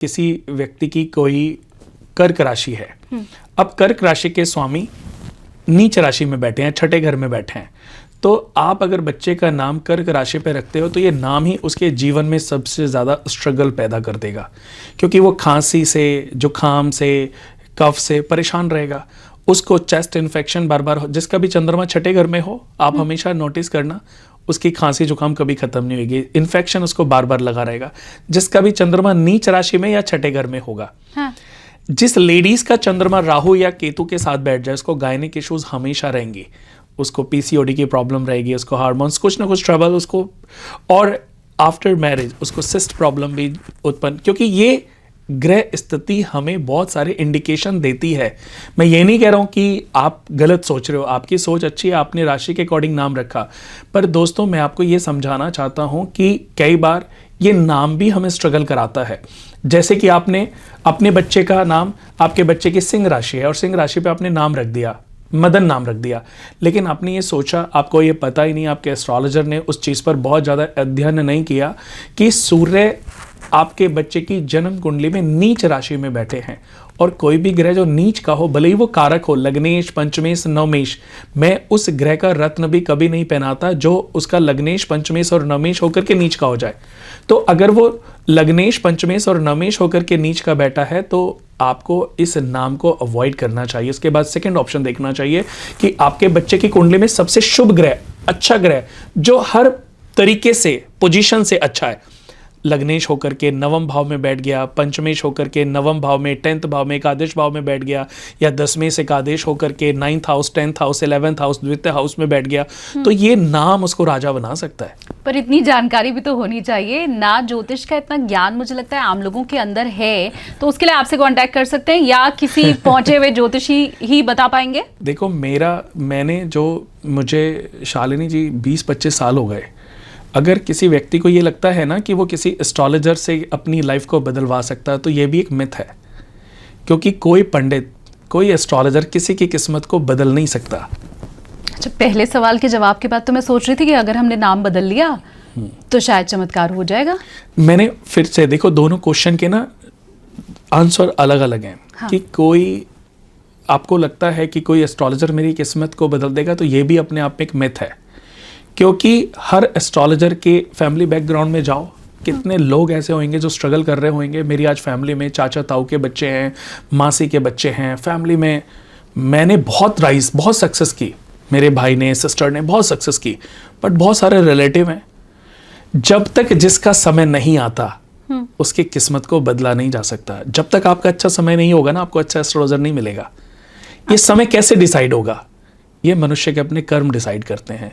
किसी व्यक्ति की कोई कर्क राशि है, अब कर्क राशि के स्वामी नीच राशि में बैठे हैं, छठे घर में बैठे हैं, तो आप अगर बच्चे का नाम कर्क राशि पे रखते हो तो ये नाम ही उसके जीवन में सबसे ज़्यादा स्ट्रगल पैदा कर देगा, क्योंकि वो खांसी से, जुखाम से, कफ से परेशान रहेगा। उसको चेस्ट इन्फेक्शन बार बार हो, जिसका भी चंद्रमा छठे घर में हो, आप हमेशा नोटिस करना उसकी खांसी जुकाम कभी खत्म नहीं होगी, इन्फेक्शन उसको बार बार लगा रहेगा। जिसका भी चंद्रमा नीच राशि में या छठे घर में होगा, हाँ। जिस लेडीज का चंद्रमा राहु या केतु के साथ बैठ जाए, उसको गायनिक इश्यूज हमेशा रहेंगी, उसको पीसीओडी की प्रॉब्लम रहेगी, उसको हार्मोन्स कुछ ना कुछ ट्रबल उसको, और आफ्टर मैरिज उसको सिस्ट प्रॉब्लम भी उत्पन्न, क्योंकि ये ग्रह स्थिति हमें बहुत सारे इंडिकेशन देती है। मैं ये नहीं कह रहा हूं कि आप गलत सोच रहे हो, आपकी सोच अच्छी है, आपने राशि के अकॉर्डिंग नाम रखा, पर दोस्तों मैं आपको ये समझाना चाहता हूं कि कई बार ये नाम भी हमें स्ट्रगल कराता है। जैसे कि आपने अपने बच्चे का नाम, आपके बच्चे की सिंह राशि है और सिंह राशि पे आपने नाम रख दिया, मदन नाम रख दिया, लेकिन आपने ये सोचा, आपको ये पता ही नहीं, आपके एस्ट्रोलॉजर ने उस चीज़ पर बहुत ज़्यादा अध्ययन नहीं किया कि सूर्य आपके बच्चे की जन्म कुंडली में नीच राशि में बैठे हैं, और कोई भी ग्रह जो नीच का हो, भले ही वो कारक हो, लग्नेश, पंचमेश, नवमेश, मैं उस ग्रह का रत्न भी कभी नहीं पहनाता जो उसका लग्नेश, पंचमेश और नवमेश होकर के नीच का हो जाए। तो अगर वो लग्नेश, पंचमेश और नवमेश होकर के नीच का बैठा है तो आपको इस नाम को अवॉइड करना चाहिए। उसके बाद सेकंड ऑप्शन देखना चाहिए कि आपके बच्चे की कुंडली में सबसे शुभ ग्रह, अच्छा ग्रह जो हर तरीके से पोजीशन से अच्छा है, लग्नेश होकर के नवम भाव में बैठ गया, पंचमेश होकर के नवम भाव में, 10th भाव में, एकादश भाव में बैठ गया, या 10वें से एकादश होकर के 9th house, 10th house, 11th house, द्वितीय हाउस में बैठ गया, तो ये नाम उसको राजा बना सकता है। पर इतनी जानकारी भी तो होनी चाहिए ना, ज्योतिष का इतना ज्ञान मुझे लगता है आम लोगों के अंदर है, तो उसके लिए आपसे कांटेक्ट कर सकते हैं या किसी पहुंचे हुए ज्योतिषी ही बता पाएंगे? देखो मुझे शालिनी जी 20-25 साल हो गए। अगर किसी व्यक्ति को ये लगता है ना कि वो किसी एस्ट्रोलॉजर से अपनी लाइफ को बदलवा सकता है, तो ये भी एक मिथ है, क्योंकि कोई पंडित, कोई एस्ट्रोलॉजर किसी की किस्मत को बदल नहीं सकता। अच्छा, पहले सवाल के जवाब के बाद तो मैं सोच रही थी कि अगर हमने नाम बदल लिया तो शायद चमत्कार हो जाएगा। मैंने फिर से देखो, दोनों क्वेश्चन के ना आंसर अलग अलग हैं। हाँ। कि कोई आपको लगता है कि कोई एस्ट्रोलॉजर मेरी किस्मत को बदल देगा, तो ये भी अपने आप में एक मिथ है, क्योंकि हर एस्ट्रोलॉजर के फैमिली बैकग्राउंड में जाओ, कितने लोग ऐसे होंगे जो स्ट्रगल कर रहे होंगे। मेरी आज फैमिली में चाचा ताऊ के बच्चे हैं, मासी के बच्चे हैं, फैमिली में मैंने बहुत सक्सेस की, मेरे भाई ने, सिस्टर ने बहुत सक्सेस की, बट बहुत सारे रिलेटिव हैं। जब तक जिसका समय नहीं आता उसकी किस्मत को बदला नहीं जा सकता। जब तक आपका अच्छा समय नहीं होगा ना, आपको अच्छा एस्ट्रोलॉजर नहीं मिलेगा। ये समय कैसे डिसाइड होगा? ये मनुष्य के अपने कर्म डिसाइड करते हैं।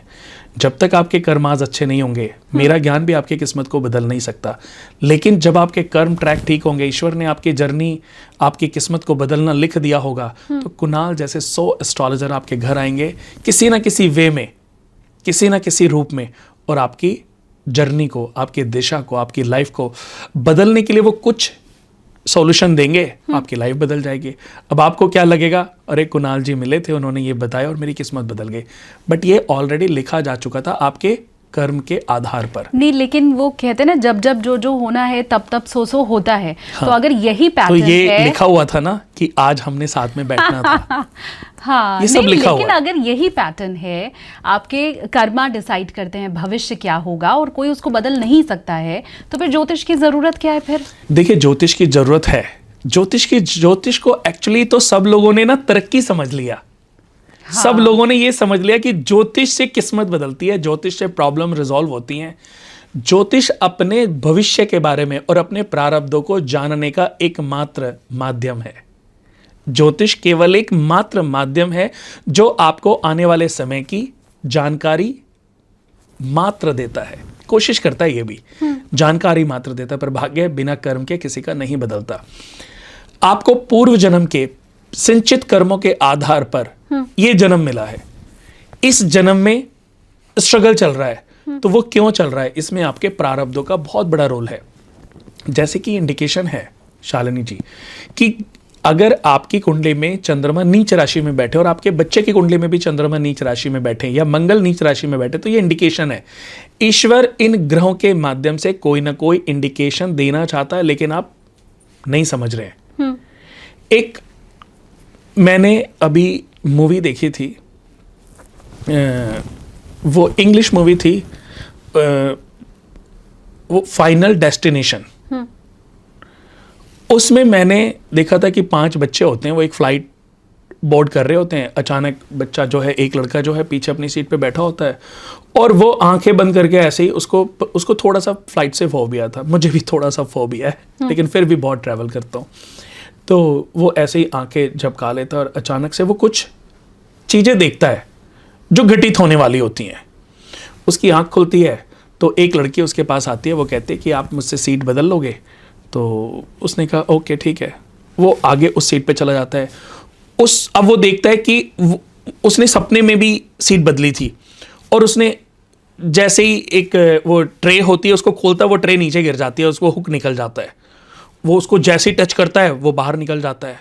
जब तक आपके कर्म आज अच्छे नहीं होंगे, मेरा ज्ञान भी आपकी किस्मत को बदल नहीं सकता, लेकिन जब आपके कर्म ट्रैक ठीक होंगे, ईश्वर ने आपकी जर्नी, आपकी किस्मत को बदलना लिख दिया होगा, तो कुणाल जैसे 100 एस्ट्रोलॉजर आपके घर आएंगे किसी ना किसी वे में, किसी ना किसी रूप में, और आपकी जर्नी को, आपकी दिशा को, आपकी लाइफ को बदलने के लिए वो कुछ सॉल्यूशन देंगे, आपकी लाइफ बदल जाएगी। अब आपको क्या लगेगा, अरे कुणाल जी मिले थे, उन्होंने ये बताया और मेरी किस्मत बदल गई, बट ये ऑलरेडी लिखा जा चुका था आपके कर्म के आधार पर। नहीं, लेकिन वो कहते हैं ना, जब जब जो होना है तब तब सो होता है। हाँ। तो अगर यही पैटर्न तो ये लिखा हुआ था ना कि आज हमने साथ में बैठना था। हाँ, ये सब लिखा हुआ। लेकिन अगर यही पैटर्न है, आपके कर्मा डिसाइड करते हैं भविष्य क्या होगा और कोई उसको बदल नहीं सकता है, तो फिर ज्योतिष की जरूरत क्या है फिर? देखिए, ज्योतिष की जरूरत है। ज्योतिष को एक्चुअली तो सब लोगों ने ना तरक्की समझ लिया। हाँ। सब लोगों ने ये समझ लिया कि ज्योतिष से किस्मत बदलती है, ज्योतिष से प्रॉब्लम रिजॉल्व होती हैं। ज्योतिष अपने भविष्य के बारे में और अपने प्रारब्धों को जानने का एकमात्र माध्यम है। ज्योतिष केवल एक मात्र माध्यम है जो आपको आने वाले समय की जानकारी मात्र देता है, कोशिश करता है, ये भी जानकारी मात्र देता है, पर भाग्य बिना कर्म के किसी का नहीं बदलता। आपको पूर्व जन्म के संचित कर्मों के आधार पर ये जन्म मिला है, इस जन्म में स्ट्रगल चल रहा है, तो वो क्यों चल रहा है, इसमें आपके प्रारब्धों का बहुत बड़ा रोल है। जैसे कि इंडिकेशन है शालिनी जी कि अगर आपकी कुंडली में चंद्रमा नीच राशि में बैठे और आपके बच्चे की कुंडली में भी चंद्रमा नीच राशि में बैठे या मंगल नीच राशि में बैठे, तो ये इंडिकेशन है। ईश्वर इन ग्रहों के माध्यम से कोई ना कोई इंडिकेशन देना चाहता है, लेकिन आप नहीं समझ रहे हैं। एक मैंने अभी मूवी देखी थी, वो इंग्लिश मूवी थी, वो फाइनल डेस्टिनेशन। उसमें मैंने देखा था कि 5 बच्चे होते हैं, वो एक फ्लाइट बोर्ड कर रहे होते हैं। अचानक बच्चा जो है, एक लड़का जो है पीछे अपनी सीट पे बैठा होता है और वो आंखें बंद करके ऐसे ही उसको थोड़ा सा फ्लाइट से फोबिया था, मुझे भी थोड़ा सा फोबिया है लेकिन फिर भी बहुत ट्रैवल करता हूँ। तो वो ऐसे ही आंखें झपका लेता है और अचानक से वो कुछ चीज़ें देखता है जो घटित होने वाली होती हैं। उसकी आंख खुलती है तो एक लड़की उसके पास आती है, वो कहती है कि आप मुझसे सीट बदल लोगे? तो उसने कहा ओके ठीक है। वो आगे उस सीट पे चला जाता है। अब वो देखता है कि उसने सपने में भी सीट बदली थी और उसने जैसे ही एक वो ट्रे होती है उसको खोलता है, वो ट्रे नीचे गिर जाती है, उसको हुक निकल जाता है। वो उसको जैसे ही टच करता है वो बाहर निकल जाता है।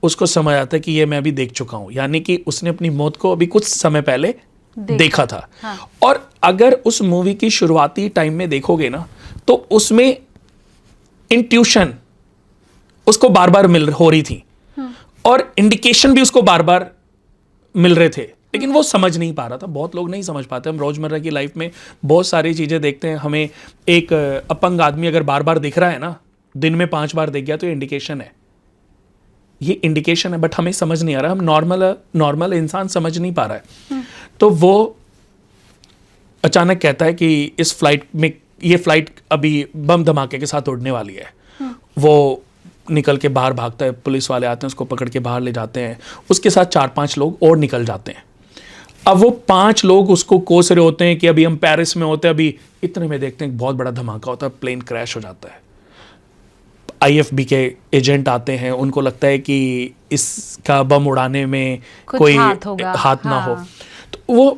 उसको समझ आता है कि ये मैं अभी देख चुका हूँ, यानी कि उसने अपनी मौत को अभी कुछ समय पहले देखा था। हाँ। और अगर उस मूवी की शुरुआती टाइम में देखोगे ना तो उसमें इंट्यूशन उसको बार बार हो रही थी और इंडिकेशन भी उसको बार बार मिल रहे थे, लेकिन वो समझ नहीं पा रहा था। बहुत लोग नहीं समझ पाते। हम रोजमर्रा की लाइफ में बहुत सारी चीजें देखते हैं, हमें एक अपंग आदमी अगर बार बार दिख रहा है ना, दिन में 5 बार दिख गया तो ये इंडिकेशन है, ये इंडिकेशन है, बट हमें समझ नहीं आ रहा। हम नॉर्मल इंसान समझ नहीं पा रहा है। तो वो अचानक कहता है कि इस फ्लाइट में, ये फ्लाइट अभी बम धमाके के साथ उड़ने वाली है। वो निकल के बाहर भागता है, पुलिस वाले आते हैं, उसको पकड़ के बाहर ले जाते हैं। उसके साथ 4-5 लोग और निकल जाते हैं। अब वो 5 लोग उसको कोस रहे होते हैं कि अभी हम पेरिस में होते हैं, अभी इतने में देखते हैं बहुत बड़ा धमाका होता है, प्लेन क्रैश हो जाता है। IFB के एजेंट आते हैं, उनको लगता है कि इसका बम उड़ाने में कोई हाथ ना हो। तो वो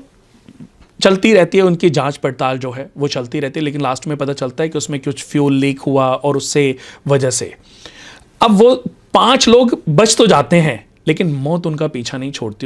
चलती रहती है, उनकी जांच पड़ताल जो है वो चलती रहती है, लेकिन लास्ट में पता चलता है कि उसमें कुछ फ्यूल लीक हुआ और उससे वजह से अब वो 5 लोग बच तो जाते हैं, लेकिन मौत उनका पीछा नहीं छोड़ती।